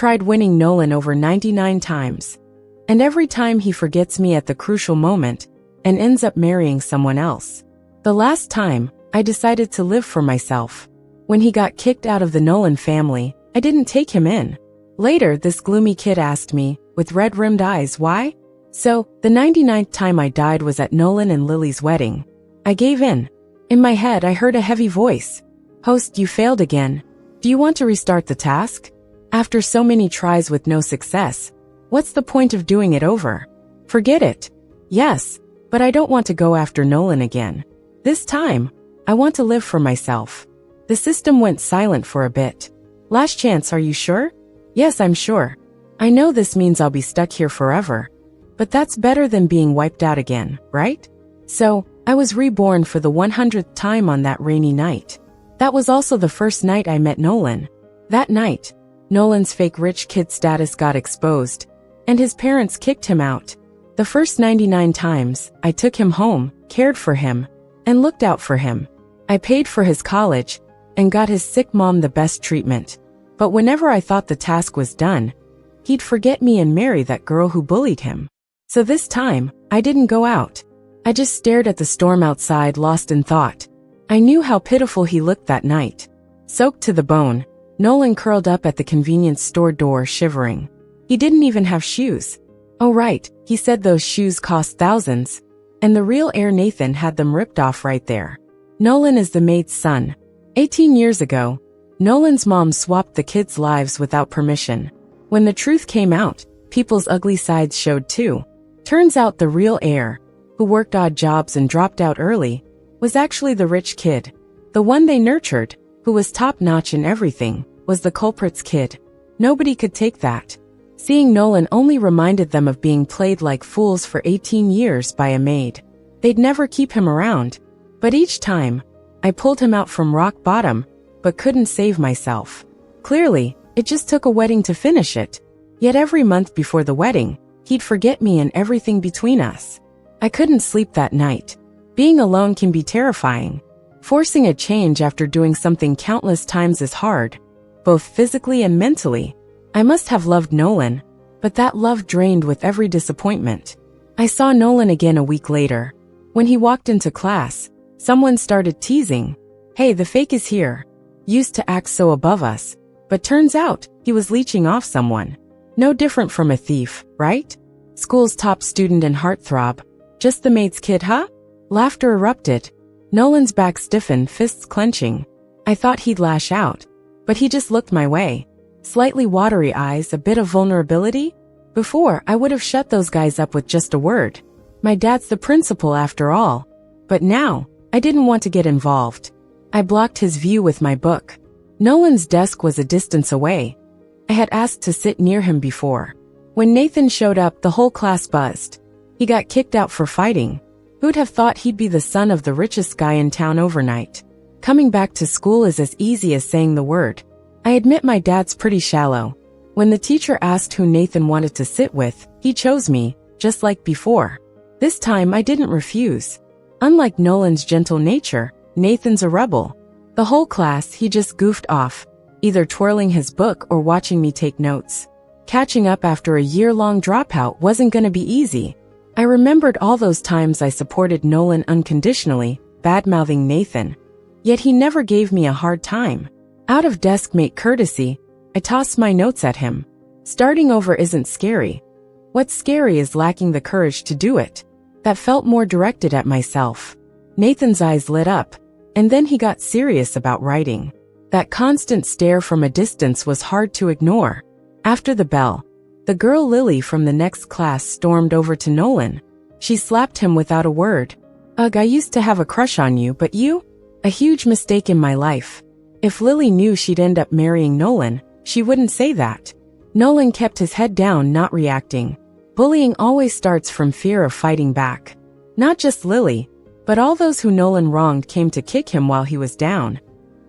tried winning Nolan over 99 times. And every time he forgets me at the crucial moment and ends up marrying someone else. The last time, I decided to live for myself. When he got kicked out of the Nolan family, I didn't take him in. Later, this gloomy kid asked me, with red-rimmed eyes, why? So, the 99th time I died was at Nolan and Lily's wedding. I gave in. In my head, I heard a heavy voice. Host, you failed again. Do you want to restart the task? After so many tries with no success, what's the point of doing it over? Forget it. Yes, but I don't want to go after Nolan again. This time, I want to live for myself. The system went silent for a bit. Last chance, are you sure? Yes, I'm sure. I know this means I'll be stuck here forever. But that's better than being wiped out again, right? So, I was reborn for the 100th time on that rainy night. That was also the first night I met Nolan. That night, Nolan's fake rich kid status got exposed, and his parents kicked him out. The first 99 times, I took him home, cared for him, and looked out for him. I paid for his college, and got his sick mom the best treatment. But whenever I thought the task was done, he'd forget me and marry that girl who bullied him. So this time, I didn't go out. I just stared at the storm outside, lost in thought. I knew how pitiful he looked that night. Soaked to the bone, Nolan curled up at the convenience store door, shivering. He didn't even have shoes. Oh right, he said those shoes cost thousands, and the real heir Nathan had them ripped off right there. Nolan is the maid's son. 18 years ago, Nolan's mom swapped the kids' lives without permission. When the truth came out, people's ugly sides showed too. Turns out the real heir, who worked odd jobs and dropped out early, was actually the rich kid. The one they nurtured, who was top-notch in everything, was the culprit's kid. Nobody could take that. Seeing Nolan only reminded them of being played like fools for 18 years by a maid. They'd never keep him around. But each time, I pulled him out from rock bottom, but couldn't save myself. Clearly, it just took a wedding to finish it. Yet every month before the wedding, he'd forget me and everything between us. I couldn't sleep that night. Being alone can be terrifying. Forcing a change after doing something countless times is hard, both physically and mentally. I must have loved Nolan, but that love drained with every disappointment. I saw Nolan again a week later. When he walked into class, someone started teasing. Hey, the fake is here. Used to act so above us, but turns out he was leeching off someone. No different from a thief, right? School's top student and heartthrob. Just the maid's kid, huh? Laughter erupted. Nolan's back stiffened, fists clenching. I thought he'd lash out, but he just looked my way. Slightly watery eyes, a bit of vulnerability. Before, I would have shut those guys up with just a word. My dad's the principal after all. But now, I didn't want to get involved. I blocked his view with my book. Nolan's desk was a distance away. I had asked to sit near him before. When Nathan showed up, the whole class buzzed. He got kicked out for fighting. Who'd have thought he'd be the son of the richest guy in town overnight? Coming back to school is as easy as saying the word. I admit my dad's pretty shallow. When the teacher asked who Nathan wanted to sit with, he chose me, just like before. This time I didn't refuse. Unlike Nolan's gentle nature, Nathan's a rebel. The whole class, he just goofed off, either twirling his book or watching me take notes. Catching up after a year-long dropout wasn't gonna be easy. I remembered all those times I supported Nolan unconditionally, bad-mouthing Nathan. Yet he never gave me a hard time. Out of desk-mate courtesy, I tossed my notes at him. Starting over isn't scary. What's scary is lacking the courage to do it. That felt more directed at myself. Nathan's eyes lit up, and then he got serious about writing. That constant stare from a distance was hard to ignore. After the bell, the girl Lily from the next class stormed over to Nolan. She slapped him without a word. Ugh, I used to have a crush on you, but you? A huge mistake in my life. If Lily knew she'd end up marrying Nolan, she wouldn't say that. Nolan kept his head down, not reacting. Bullying always starts from fear of fighting back. Not just Lily, but all those who Nolan wronged came to kick him while he was down,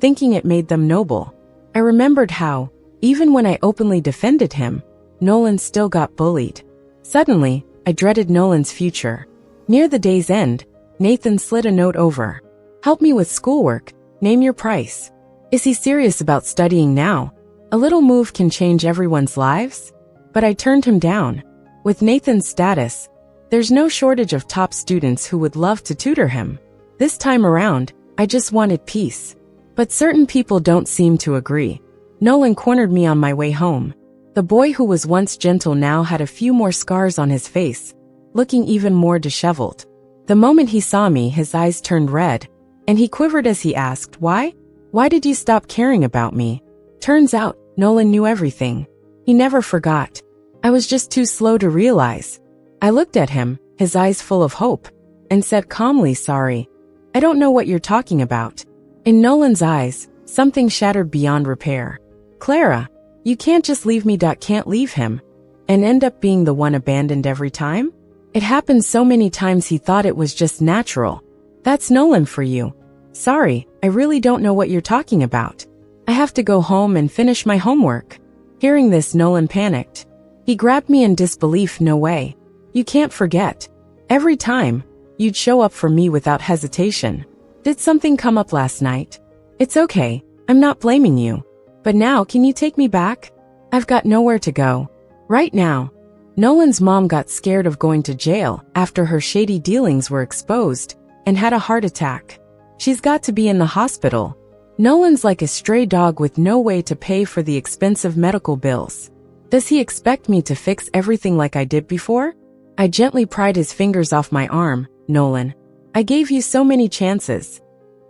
thinking it made them noble. I remembered how, even when I openly defended him, Nolan still got bullied. Suddenly, I dreaded Nolan's future. Near the day's end, Nathan slid a note over. Help me with schoolwork, name your price. Is he serious about studying now? A little move can change everyone's lives? But I turned him down. With Nathan's status, there's no shortage of top students who would love to tutor him. This time around, I just wanted peace. But certain people don't seem to agree. Nolan cornered me on my way home. The boy who was once gentle now had a few more scars on his face, looking even more disheveled. The moment he saw me, his eyes turned red, and he quivered as he asked, "Why? Why did you stop caring about me?" Turns out, Nolan knew everything. He never forgot. I was just too slow to realize. I looked at him, his eyes full of hope, and said calmly, "Sorry. I don't know what you're talking about." In Nolan's eyes, something shattered beyond repair. "Clara, you can't just leave me. Can't leave him, and end up being the one abandoned every time?" It happened so many times he thought it was just natural. "That's Nolan for you." "Sorry, I really don't know what you're talking about. I have to go home and finish my homework." Hearing this, Nolan panicked. He grabbed me in disbelief. "No way. You can't forget. Every time, you'd show up for me without hesitation. Did something come up last night?" "It's okay. I'm not blaming you. But now, can you take me back? I've got nowhere to go. Right now." Nolan's mom got scared of going to jail after her shady dealings were exposed and had a heart attack. She's got to be in the hospital. Nolan's like a stray dog with no way to pay for the expensive medical bills. Does he expect me to fix everything like I did before? I gently pried his fingers off my arm. "Nolan, I gave you so many chances.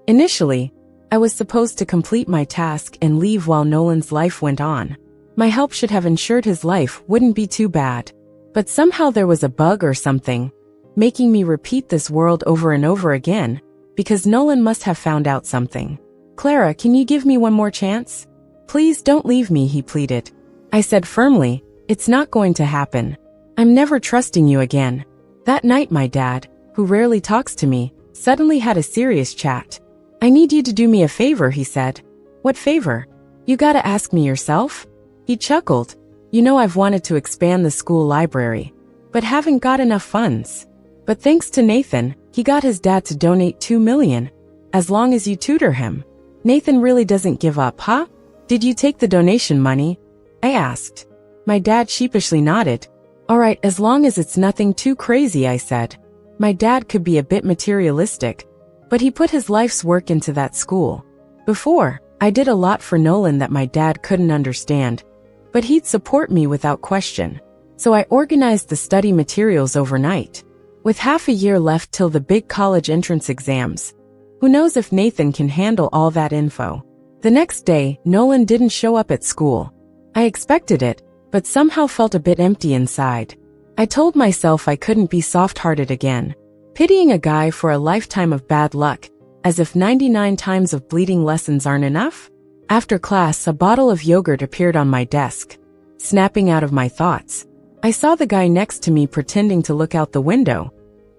Initially, I was supposed to complete my task and leave while Nolan's life went on. My help should have ensured his life wouldn't be too bad. But somehow there was a bug or something, making me repeat this world over and over again, because Nolan must have found out something. "Clara, can you give me one more chance? Please don't leave me," he pleaded. I said firmly, "It's not going to happen. I'm never trusting you again." That night my dad, who rarely talks to me, suddenly had a serious chat. "I need you to do me a favor," he said. "What favor? You gotta ask me yourself." He chuckled. "You know I've wanted to expand the school library, but haven't got enough funds. But thanks to Nathan, he got his dad to donate $2 million, as long as you tutor him. Nathan really doesn't give up, huh? Did you take the donation money?" I asked. My dad sheepishly nodded. "All right, as long as it's nothing too crazy," I said. My dad could be a bit materialistic, but he put his life's work into that school. Before, I did a lot for Nolan that my dad couldn't understand, but he'd support me without question. So I organized the study materials overnight. With half a year left till the big college entrance exams, who knows if Nathan can handle all that info? The next day, Nolan didn't show up at school. I expected it, but somehow felt a bit empty inside. I told myself I couldn't be soft-hearted again, pitying a guy for a lifetime of bad luck, as if 99 times of bleeding lessons aren't enough. After class, a bottle of yogurt appeared on my desk. Snapping out of my thoughts, I saw the guy next to me pretending to look out the window,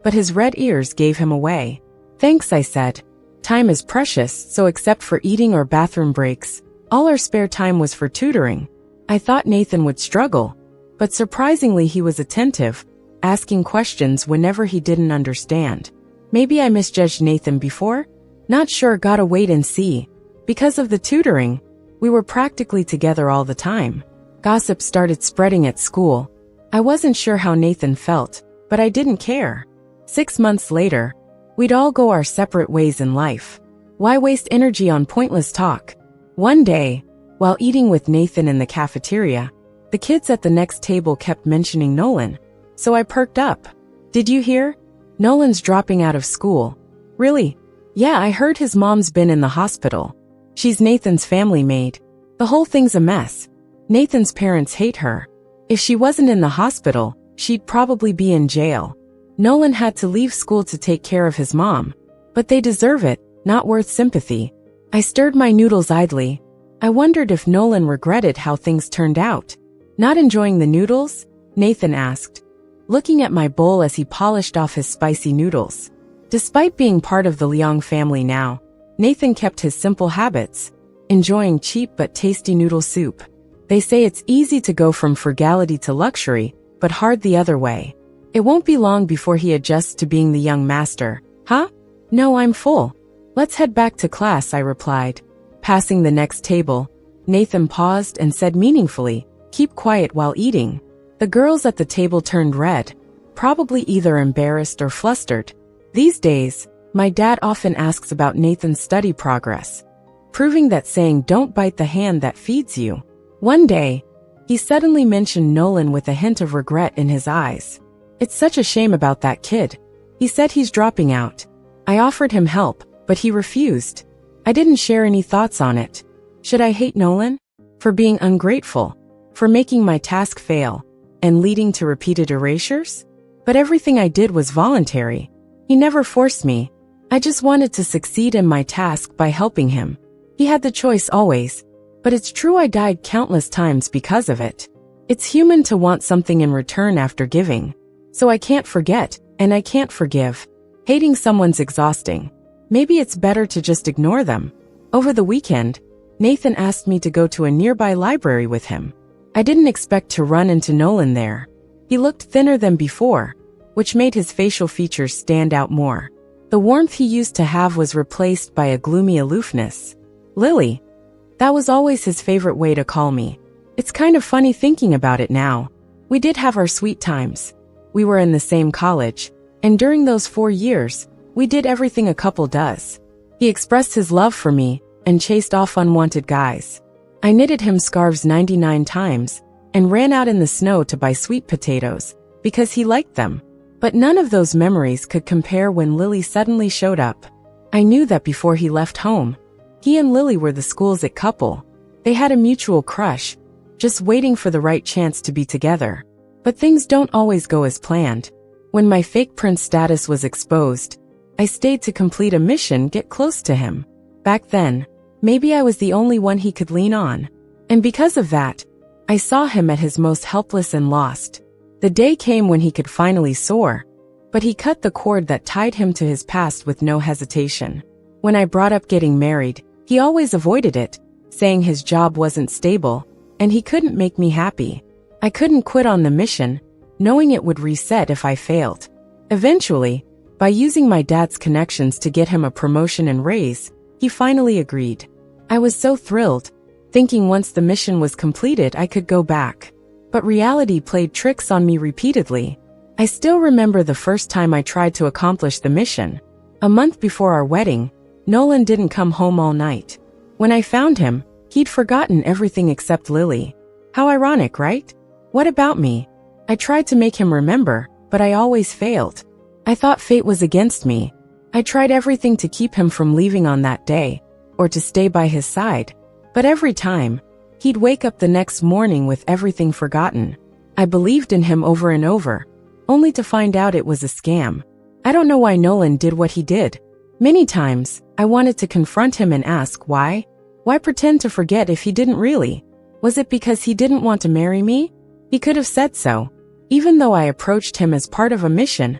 but his red ears gave him away. "Thanks," I said. Time is precious, so except for eating or bathroom breaks, all our spare time was for tutoring. I thought Nathan would struggle, but surprisingly he was attentive, asking questions whenever he didn't understand. Maybe I misjudged Nathan before? Not sure, gotta wait and see. Because of the tutoring, we were practically together all the time. Gossip started spreading at school. I wasn't sure how Nathan felt, but I didn't care. 6 months later, we'd all go our separate ways in life. Why waste energy on pointless talk? One day, while eating with Nathan in the cafeteria, the kids at the next table kept mentioning Nolan, so I perked up. "Did you hear? Nolan's dropping out of school." "Really?" "Yeah, I heard his mom's been in the hospital. She's Nathan's family maid. The whole thing's a mess. Nathan's parents hate her. If she wasn't in the hospital, she'd probably be in jail. Nolan had to leave school to take care of his mom. But they deserve it, not worth sympathy." I stirred my noodles idly. I wondered if Nolan regretted how things turned out. "Not enjoying the noodles?" Nathan asked, looking at my bowl as he polished off his spicy noodles. Despite being part of the Leong family now, Nathan kept his simple habits, enjoying cheap but tasty noodle soup. They say it's easy to go from frugality to luxury, but hard the other way. It won't be long before he adjusts to being the young master. "Huh? No, I'm full. Let's head back to class," I replied. Passing the next table, Nathan paused and said meaningfully, "Keep quiet while eating." The girls at the table turned red, probably either embarrassed or flustered. These days, my dad often asks about Nathan's study progress, proving that saying "don't bite the hand that feeds you." One day, he suddenly mentioned Nolan with a hint of regret in his eyes. "It's such a shame about that kid. He said he's dropping out." I offered him help, but he refused. I didn't share any thoughts on it. Should I hate Nolan? For being ungrateful? For making my task fail and leading to repeated erasures? But everything I did was voluntary. He never forced me. I just wanted to succeed in my task by helping him. He had the choice always, but it's true I died countless times because of it. It's human to want something in return after giving. So I can't forget, and I can't forgive. Hating someone's exhausting. Maybe it's better to just ignore them. Over the weekend, Nathan asked me to go to a nearby library with him. I didn't expect to run into Nolan there. He looked thinner than before, which made his facial features stand out more. The warmth he used to have was replaced by a gloomy aloofness. "Lily." That was always his favorite way to call me. It's kind of funny thinking about it now. We did have our sweet times. We were in the same college, and during those 4 years, we did everything a couple does. He expressed his love for me and chased off unwanted guys. I knitted him scarves 99 times and ran out in the snow to buy sweet potatoes because he liked them. But none of those memories could compare when Lily suddenly showed up. I knew that before he left home. He and Lily were the school's it couple. They had a mutual crush, just waiting for the right chance to be together. But things don't always go as planned. When my fake prince status was exposed, I stayed to complete a mission, get close to him. Back then, maybe I was the only one he could lean on. And because of that, I saw him at his most helpless and lost. The day came when he could finally soar, but he cut the cord that tied him to his past with no hesitation. When I brought up getting married, he always avoided it, saying his job wasn't stable, and he couldn't make me happy. I couldn't quit on the mission, knowing it would reset if I failed. Eventually, by using my dad's connections to get him a promotion and raise, he finally agreed. I was so thrilled, thinking once the mission was completed I could go back. But reality played tricks on me repeatedly. I still remember the first time I tried to accomplish the mission. A month before our wedding, Nolan didn't come home all night. When I found him, he'd forgotten everything except Lily. How ironic, right? What about me? I tried to make him remember, but I always failed. I thought fate was against me. I tried everything to keep him from leaving on that day, or to stay by his side. But every time, he'd wake up the next morning with everything forgotten. I believed in him over and over, only to find out it was a scam. I don't know why Nolan did what he did. Many times, I wanted to confront him and ask why. Why pretend to forget if he didn't really? Was it because he didn't want to marry me? He could have said so. Even though I approached him as part of a mission,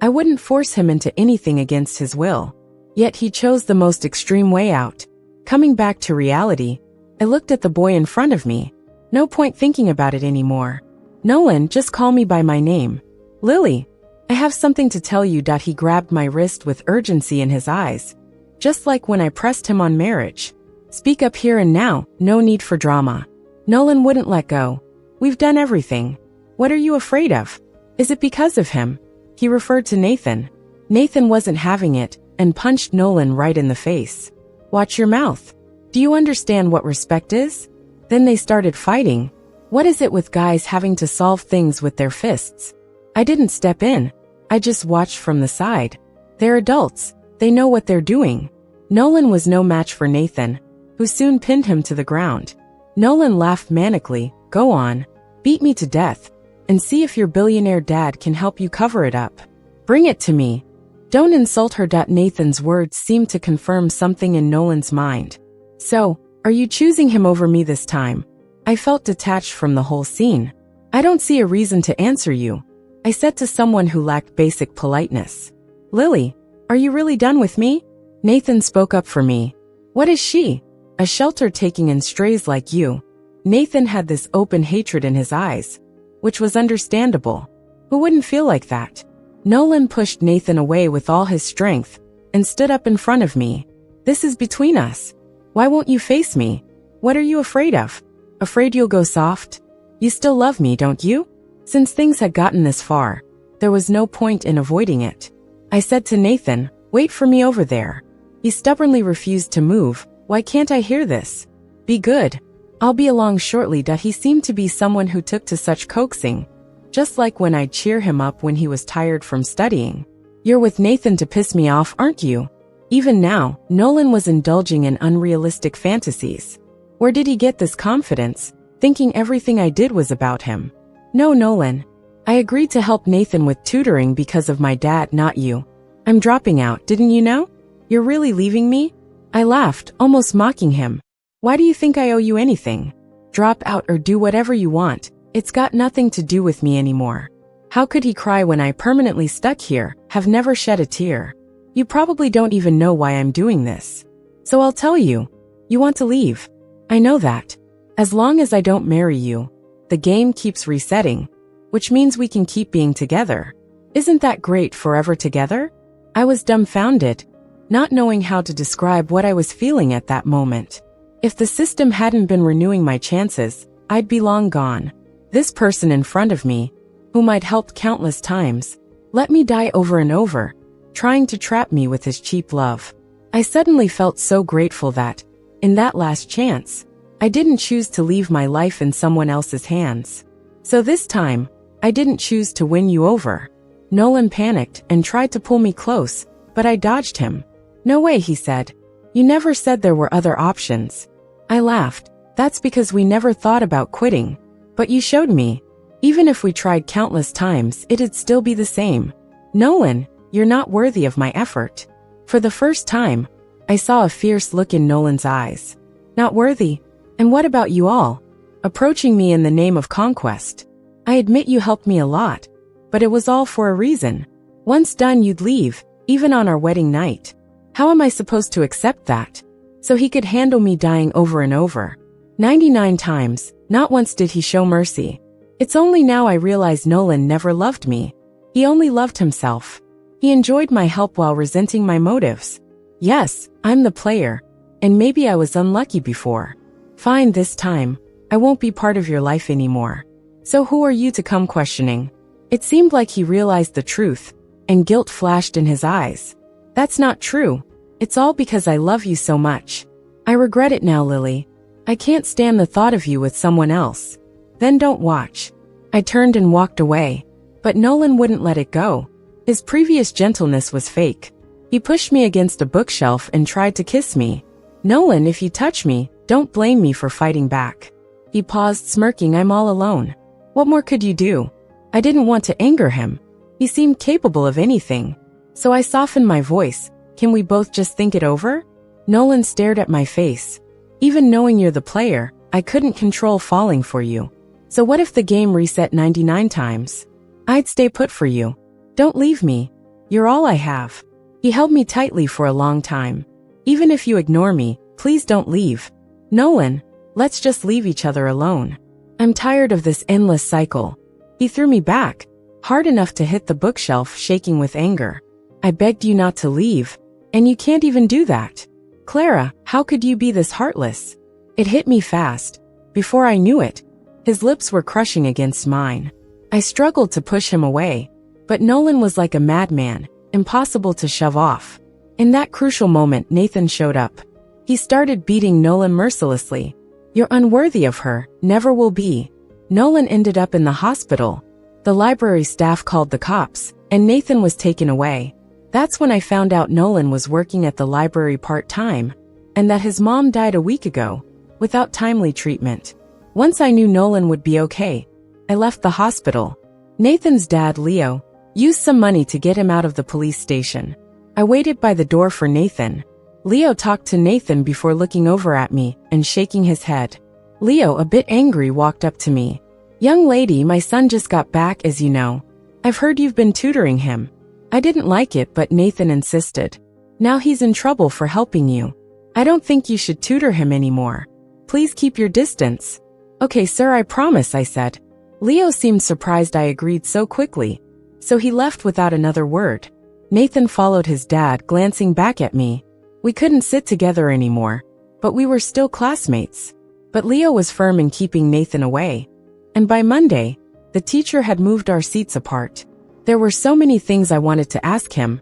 I wouldn't force him into anything against his will. Yet he chose the most extreme way out. Coming back to reality, I looked at the boy in front of me. No point thinking about it anymore. "Nolan, just call me by my name." "Lily, I have something to tell you." He grabbed my wrist with urgency in his eyes, just like when I pressed him on marriage. "Speak up here and now, no need for drama." Nolan wouldn't let go. "We've done everything. What are you afraid of? Is it because of him?" He referred to Nathan. Nathan wasn't having it and punched Nolan right in the face. "Watch your mouth. Do you understand what respect is?" Then they started fighting. What is it with guys having to solve things with their fists? I didn't step in. I just watched from the side. They're adults. They know what they're doing. Nolan was no match for Nathan, who soon pinned him to the ground. Nolan laughed manically. "Go on. Beat me to death. And see if your billionaire dad can help you cover it up. Bring it to me. Don't insult her." Nathan's words seemed to confirm something in Nolan's mind. "So, are you choosing him over me this time?" I felt detached from the whole scene. "I don't see a reason to answer you," I said to someone who lacked basic politeness. "Lily, are you really done with me?" Nathan spoke up for me. "What is she? A shelter taking in strays like you?" Nathan had this open hatred in his eyes, which was understandable. Who wouldn't feel like that? Nolan pushed Nathan away with all his strength and stood up in front of me. "This is between us. Why won't you face me? What are you afraid of? Afraid you'll go soft? You still love me, don't you? Since things had gotten this far, there was no point in avoiding it. I said to Nathan, wait for me over there. He stubbornly refused to move. Why can't I hear this? Be good. I'll be along shortly. He seemed to be someone who took to such coaxing, just like when I'd cheer him up when he was tired from studying. You're with Nathan to piss me off, aren't you? Even now, Nolan was indulging in unrealistic fantasies. Where did he get this confidence, thinking everything I did was about him? No, Nolan. I agreed to help Nathan with tutoring because of my dad, not you. I'm dropping out, didn't you know? You're really leaving me? I laughed, almost mocking him. Why do you think I owe you anything? Drop out or do whatever you want. It's got nothing to do with me anymore. How could he cry when I permanently stuck here, have never shed a tear? You probably don't even know why I'm doing this. So I'll tell you. You want to leave. I know that. As long as I don't marry you, the game keeps resetting, which means we can keep being together. Isn't that great, forever together? I was dumbfounded, not knowing how to describe what I was feeling at that moment. If the system hadn't been renewing my chances, I'd be long gone. This person in front of me, whom I'd helped countless times, let me die over and over, trying to trap me with his cheap love. I suddenly felt so grateful that, in that last chance, I didn't choose to leave my life in someone else's hands. So this time, I didn't choose to win you over. Nolan panicked and tried to pull me close, but I dodged him. No way, he said. You never said there were other options. I laughed. That's because we never thought about quitting. But you showed me. Even if we tried countless times, it'd still be the same. Nolan, you're not worthy of my effort. For the first time, I saw a fierce look in Nolan's eyes. Not worthy? And what about you all? Approaching me in the name of conquest. I admit you helped me a lot, but it was all for a reason. Once done, you'd leave, even on our wedding night. How am I supposed to accept that? So he could handle me dying over and over. 99 times, not once did he show mercy. It's only now I realize Nolan never loved me. He only loved himself. He enjoyed my help while resenting my motives. Yes, I'm the player, and maybe I was unlucky before. Fine, this time, I won't be part of your life anymore. So who are you to come questioning? It seemed like he realized the truth, and guilt flashed in his eyes. That's not true. It's all because I love you so much. I regret it now, Lily. I can't stand the thought of you with someone else. Then don't watch. I turned and walked away, but Nolan wouldn't let it go. His previous gentleness was fake. He pushed me against a bookshelf and tried to kiss me. Nolan, if you touch me, don't blame me for fighting back. He paused, smirking. I'm all alone. What more could you do? I didn't want to anger him. He seemed capable of anything. So I softened my voice. Can we both just think it over? Nolan stared at my face. Even knowing you're the player, I couldn't control falling for you. So what if the game reset 99 times? I'd stay put for you. Don't leave me. You're all I have. He held me tightly for a long time. Even if you ignore me, please don't leave. Nolan, let's just leave each other alone. I'm tired of this endless cycle. He threw me back, hard enough to hit the bookshelf, shaking with anger. I begged you not to leave, and you can't even do that. Clara, how could you be this heartless? It hit me fast. Before I knew it, his lips were crushing against mine. I struggled to push him away, but Nolan was like a madman, impossible to shove off. In that crucial moment, Nathan showed up. He started beating Nolan mercilessly. You're unworthy of her, never will be. Nolan ended up in the hospital. The library staff called the cops, and Nathan was taken away. That's when I found out Nolan was working at the library part-time, and that his mom died a week ago, without timely treatment. Once I knew Nolan would be okay, I left the hospital. Nathan's dad, Leo, used some money to get him out of the police station. I waited by the door for Nathan. Leo talked to Nathan before looking over at me and shaking his head. Leo, a bit angry, walked up to me. Young lady, my son just got back, as you know. I've heard you've been tutoring him. I didn't like it, but Nathan insisted. Now he's in trouble for helping you. I don't think you should tutor him anymore. Please keep your distance. Okay, sir, I promise, I said. Leo seemed surprised I agreed so quickly, so he left without another word. Nathan followed his dad, glancing back at me. We couldn't sit together anymore, but we were still classmates. But Leo was firm in keeping Nathan away. And by Monday, the teacher had moved our seats apart. There were so many things I wanted to ask him,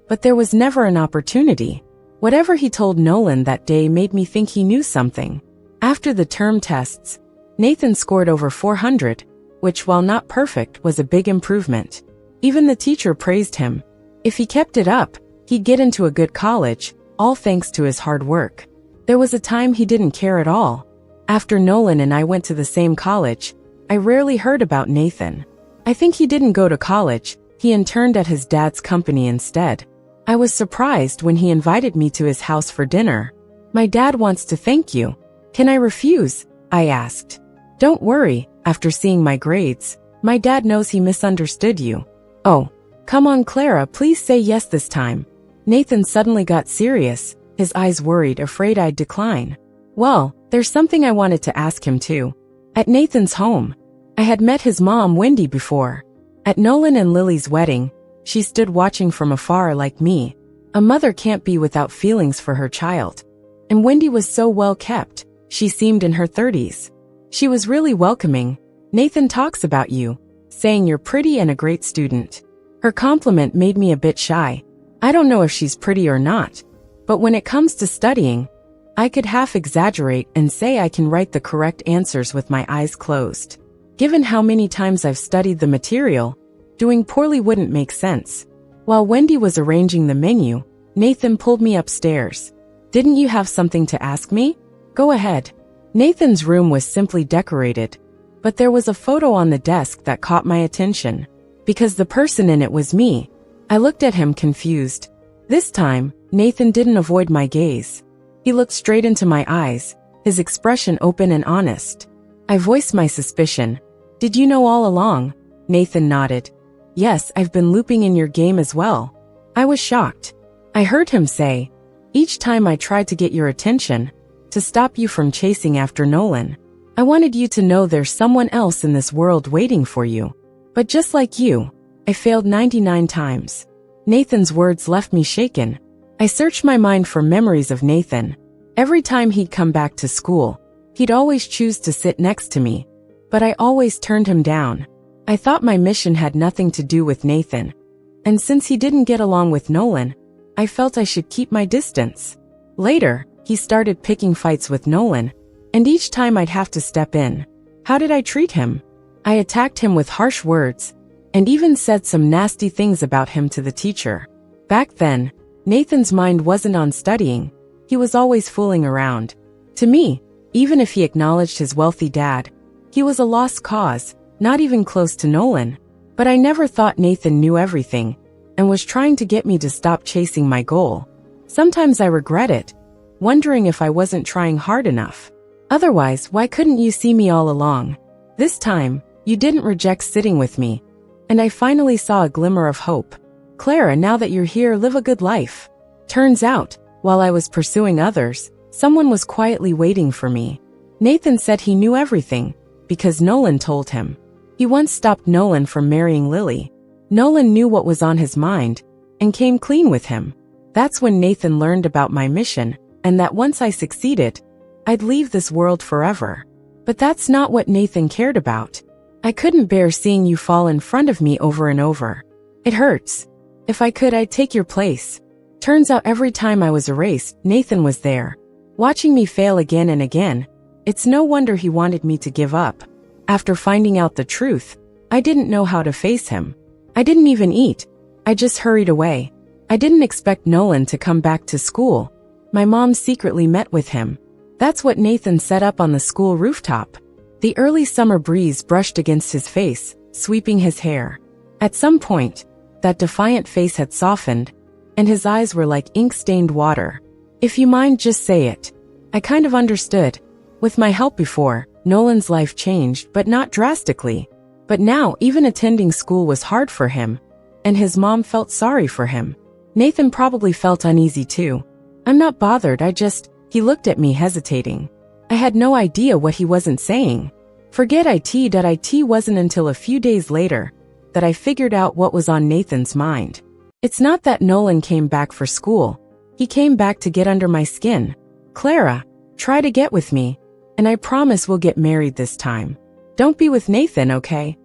but there was never an opportunity. Whatever he told Nolan that day made me think he knew something. After the term tests, Nathan scored over 400, which, while not perfect, was a big improvement. Even the teacher praised him. If he kept it up, he'd get into a good college, all thanks to his hard work. There was a time he didn't care at all. After Nolan and I went to the same college, I rarely heard about Nathan. I think he didn't go to college, he interned at his dad's company instead. I was surprised when he invited me to his house for dinner. "My dad wants to thank you. Can I refuse?" I asked. "Don't worry, after seeing my grades, my dad knows he misunderstood you." "Oh, come on Clara, please say yes this time." Nathan suddenly got serious, his eyes worried, afraid I'd decline. "Well, there's something I wanted to ask him too." At Nathan's home, I had met his mom, Wendy, before. At Nolan and Lily's wedding, she stood watching from afar like me. A mother can't be without feelings for her child. And Wendy was so well kept, she seemed in her 30s. She was really welcoming. "Nathan talks about you, saying you're pretty and a great student." Her compliment made me a bit shy. I don't know if she's pretty or not, but when it comes to studying, I could half exaggerate and say I can write the correct answers with my eyes closed. Given how many times I've studied the material, doing poorly wouldn't make sense. While Wendy was arranging the menu, Nathan pulled me upstairs. "Didn't you have something to ask me? Go ahead." Nathan's room was simply decorated, but there was a photo on the desk that caught my attention. Because the person in it was me, I looked at him confused. This time, Nathan didn't avoid my gaze. He looked straight into my eyes, his expression open and honest. I voiced my suspicion. "Did you know all along?" Nathan nodded. "Yes, I've been looping in your game as well." I was shocked. I heard him say, "Each time I tried to get your attention, to stop you from chasing after Nolan. I wanted you to know there's someone else in this world waiting for you. But just like you, I failed 99 times." Nathan's words left me shaken. I searched my mind for memories of Nathan. Every time he'd come back to school, he'd always choose to sit next to me, but I always turned him down. I thought my mission had nothing to do with Nathan. And since he didn't get along with Nolan, I felt I should keep my distance. Later, he started picking fights with Nolan, and each time I'd have to step in. How did I treat him? I attacked him with harsh words, and even said some nasty things about him to the teacher. Back then, Nathan's mind wasn't on studying. He was always fooling around. To me, even if he acknowledged his wealthy dad, he was a lost cause, not even close to Nolan. But I never thought Nathan knew everything, and was trying to get me to stop chasing my goal. Sometimes I regret it, wondering if I wasn't trying hard enough. Otherwise, why couldn't you see me all along? This time, you didn't reject sitting with me, and I finally saw a glimmer of hope. "Clara, now that you're here, live a good life." Turns out, while I was pursuing others, someone was quietly waiting for me. Nathan said he knew everything, because Nolan told him. He once stopped Nolan from marrying Lily. Nolan knew what was on his mind, and came clean with him. That's when Nathan learned about my mission, and that once I succeeded, I'd leave this world forever. But that's not what Nathan cared about. I couldn't bear seeing you fall in front of me over and over. It hurts. If I could, I'd take your place. Turns out every time I was erased, Nathan was there, watching me fail again and again. It's no wonder he wanted me to give up. After finding out the truth, I didn't know how to face him. I didn't even eat. I just hurried away. I didn't expect Nolan to come back to school. My mom secretly met with him. That's what Nathan set up on the school rooftop. The early summer breeze brushed against his face, sweeping his hair. At some point, that defiant face had softened, and his eyes were like ink-stained water. "If you mind, just say it." I kind of understood. With my help before, Nolan's life changed, but not drastically. But now, even attending school was hard for him, and his mom felt sorry for him. Nathan probably felt uneasy too. "I'm not bothered, He looked at me hesitating. I had no idea what he wasn't saying. Forget it wasn't until a few days later that I figured out what was on Nathan's mind. It's not that Nolan came back for school. He came back to get under my skin. "Clara, try to get with me." And I promise we'll get married this time. Don't be with Nathan, okay?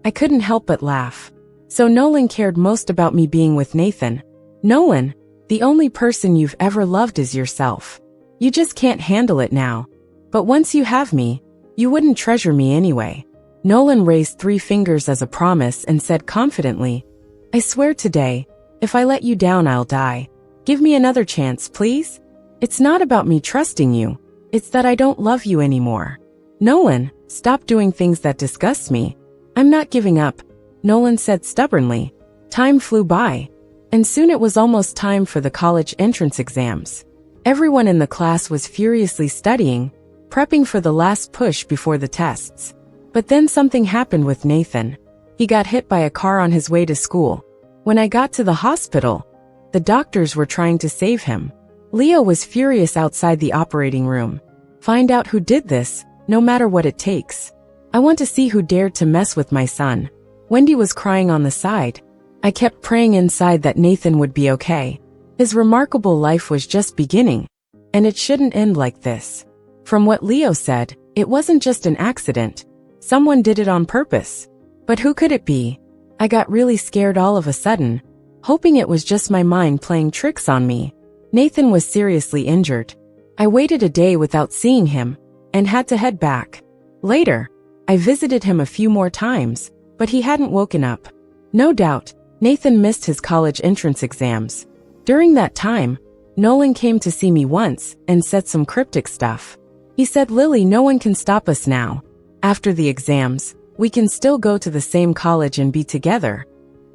I couldn't help but laugh. So Nolan cared most about me being with Nathan. Nolan, the only person you've ever loved is yourself. You just can't handle it now. But once you have me, you wouldn't treasure me anyway. Nolan raised 3 fingers as a promise and said confidently, I swear today, if I let you down, I'll die. Give me another chance, please? It's not about me trusting you. It's that I don't love you anymore. Nolan, stop doing things that disgust me. I'm not giving up, Nolan said stubbornly. Time flew by, and soon it was almost time for the college entrance exams. Everyone in the class was furiously studying, prepping for the last push before the tests. But then something happened with Nathan. He got hit by a car on his way to school. When I got to the hospital, the doctors were trying to save him. Leo was furious outside the operating room. Find out who did this, no matter what it takes. I want to see who dared to mess with my son. Wendy was crying on the side. I kept praying inside that Nathan would be okay. His remarkable life was just beginning, and it shouldn't end like this. From what Leo said, it wasn't just an accident. Someone did it on purpose. But who could it be? I got really scared all of a sudden, hoping it was just my mind playing tricks on me. Nathan was seriously injured. I waited a day without seeing him, and had to head back. Later, I visited him a few more times, but he hadn't woken up. No doubt, Nathan missed his college entrance exams. During that time, Nolan came to see me once and said some cryptic stuff. He said, Lily, no one can stop us now. After the exams, we can still go to the same college and be together.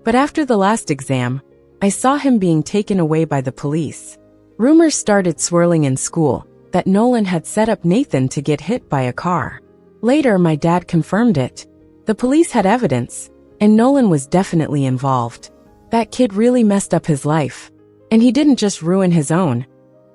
But after the last exam, I saw him being taken away by the police. Rumors started swirling in school that Nolan had set up Nathan to get hit by a car. Later, my dad confirmed it. The police had evidence, and Nolan was definitely involved. That kid really messed up his life. And he didn't just ruin his own.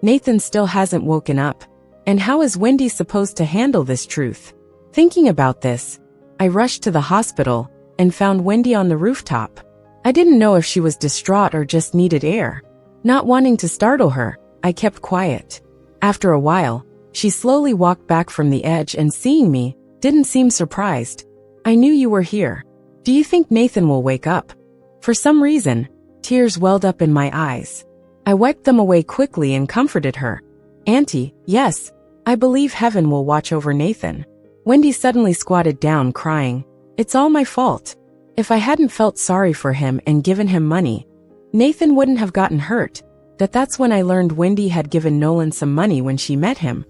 Nathan still hasn't woken up. And how is Wendy supposed to handle this truth? Thinking about this, I rushed to the hospital and found Wendy on the rooftop. I didn't know if she was distraught or just needed air. Not wanting to startle her, I kept quiet. After a while, she slowly walked back from the edge and seeing me, didn't seem surprised. I knew you were here. Do you think Nathan will wake up? For some reason, tears welled up in my eyes. I wiped them away quickly and comforted her. Auntie, yes, I believe heaven will watch over Nathan. Wendy suddenly squatted down crying. It's all my fault. If I hadn't felt sorry for him and given him money, Nathan wouldn't have gotten hurt. That's when I learned Wendy had given Nolan some money when she met him.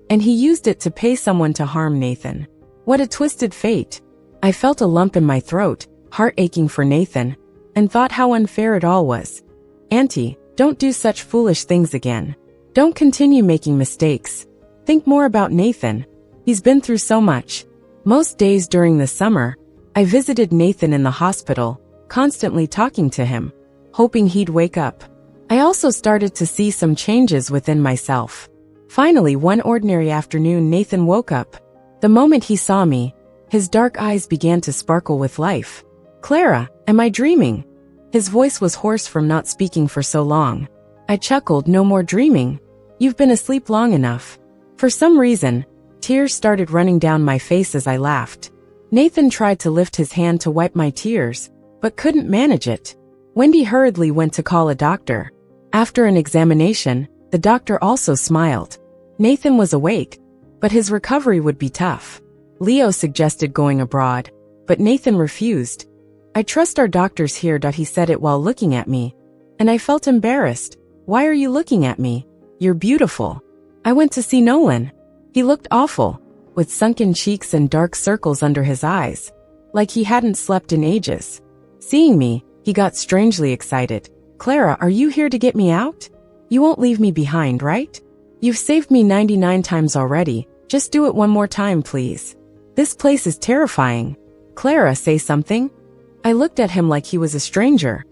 And he used it to pay someone to harm Nathan. What a twisted fate. I felt a lump in my throat, heart aching for Nathan, and thought how unfair it all was. Auntie, don't do such foolish things again. Don't continue making mistakes. Think more about Nathan. He's been through so much. Most days during the summer, I visited Nathan in the hospital, constantly talking to him, hoping he'd wake up. I also started to see some changes within myself. Finally, one ordinary afternoon, Nathan woke up. The moment he saw me, his dark eyes began to sparkle with life. Clara, am I dreaming? His voice was hoarse from not speaking for so long. I chuckled, no more dreaming. You've been asleep long enough. For some reason, tears started running down my face as I laughed. Nathan tried to lift his hand to wipe my tears, but couldn't manage it. Wendy hurriedly went to call a doctor. After an examination, the doctor also smiled. Nathan was awake, but his recovery would be tough. Leo suggested going abroad, but Nathan refused. I trust our doctors here. He said it while looking at me, and I felt embarrassed. Why are you looking at me? You're beautiful. I went to see Nolan. He looked awful, with sunken cheeks and dark circles under his eyes, like he hadn't slept in ages. Seeing me, he got strangely excited. Clara, are you here to get me out? You won't leave me behind, right? You've saved me 99 times already. Just do it one more time, please. This place is terrifying. Clara, say something. I looked at him like he was a stranger.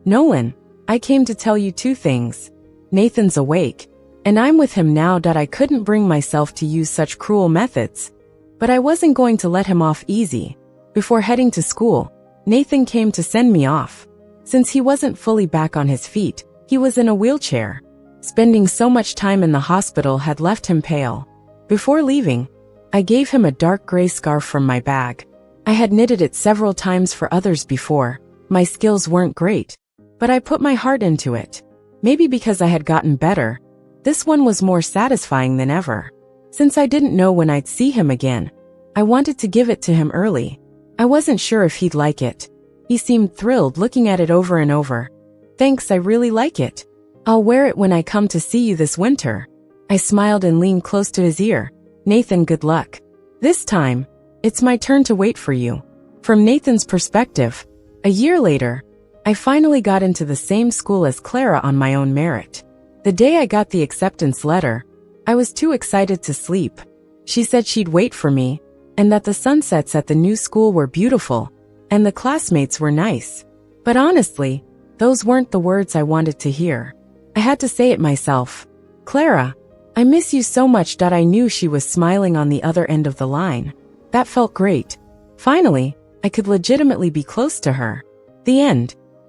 Nolan, I came to tell you 2 things. Nathan's awake, and I'm with him now. I couldn't bring myself to use such cruel methods, but I wasn't going to let him off easy. Before heading to school, Nathan came to send me off. Since he wasn't fully back on his feet, he was in a wheelchair. Spending so much time in the hospital had left him pale. Before leaving, I gave him a dark gray scarf from my bag. I had knitted it several times for others before. My skills weren't great, but I put my heart into it. Maybe because I had gotten better, this one was more satisfying than ever. Since I didn't know when I'd see him again, I wanted to give it to him early. I wasn't sure if he'd like it. He seemed thrilled looking at it over and over. Thanks, I really like it. I'll wear it when I come to see you this winter. I smiled and leaned close to his ear. Nathan, good luck. This time, it's my turn to wait for you. From Nathan's perspective, a year later, I finally got into the same school as Clara on my own merit. The day I got the acceptance letter, I was too excited to sleep. She said she'd wait for me, and that the sunsets at the new school were beautiful, and the classmates were nice. But honestly, those weren't the words I wanted to hear. I had to say it myself. Clara, I miss you so much. I knew she was smiling on the other end of the line. That felt great. Finally, I could legitimately be close to her. The end.